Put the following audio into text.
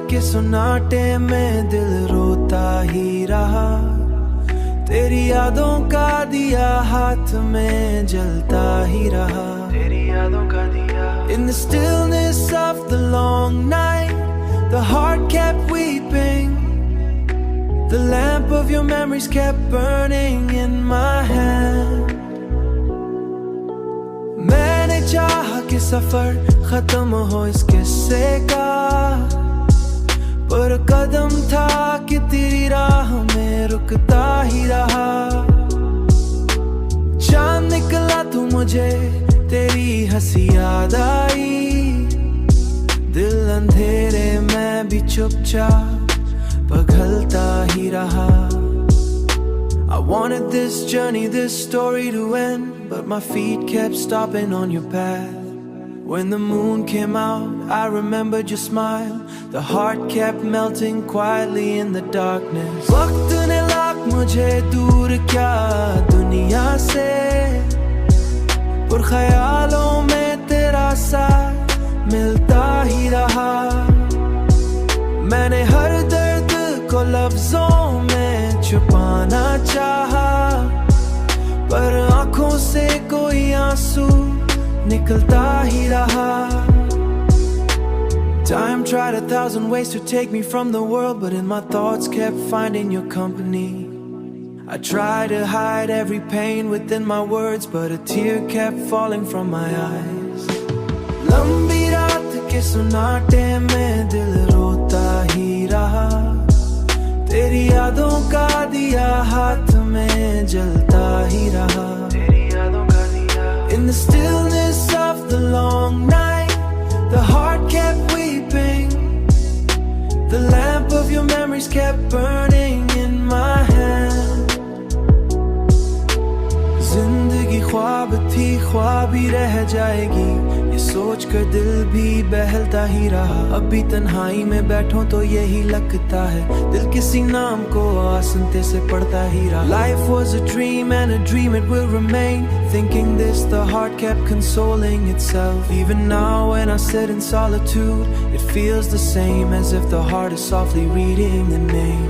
के सुनाटे में दिल रोता ही रहा, तेरी यादों का दिया हाथ में जलता ही रहा, तेरी यादों का दिया। In the stillness of the long night, the heart kept weeping, the lamp of your memories kept burning in my hand. मैंने चाहा कि सफर खत्म हो इस किस्से का, पर कदम था कि तेरी राह में रुकता ही रहा। चांद निकला तो मुझे तेरी हंसी याद आई, दिल अंधेरे में भी चुपचाप पिघलता ही रहा। I wanted this journey, this story to end, but my feet kept stopping on your path. When the moon came out, I remembered your smile. The heart kept melting quietly in the darkness. वक्त ने लाख मुझे दूर क्या दुनिया से, पर ख्यालों में तेरा साथ मिलता ही रहा। मैंने हर दर्द को लफ्जों में छुपाना चाहा, पर आंखों से कोई आंसू निकलता ही रहा। Time tried 1,000 ways to take me from the world, but in my thoughts kept finding your company. I tried to hide every pain within my words, but a tear kept falling from my eyes. लंबी रात के सुनाटे में दिल रोता ही रहा, तेरी यादों का दिया हाथ में जलता ही रहा, तेरी यादों का दिया। In the stillness of the long night, the heart kept weeping, the lamp of your memories kept burning in my hand. जिंदगी ख्वाब थी, ख्वाब ही रह जाएगी, ये सोच कर दिल भी बहलता ही रहा। अभी तन्हाई में बैठो तो यही लगता है, दिल किसी नाम को आसंते से पढ़ता ही रहा। Life was a dream and a dream it will remain, thinking this the heart kept consoling itself. Even now when I sit in solitude, it feels the same as if the heart is softly reading a name.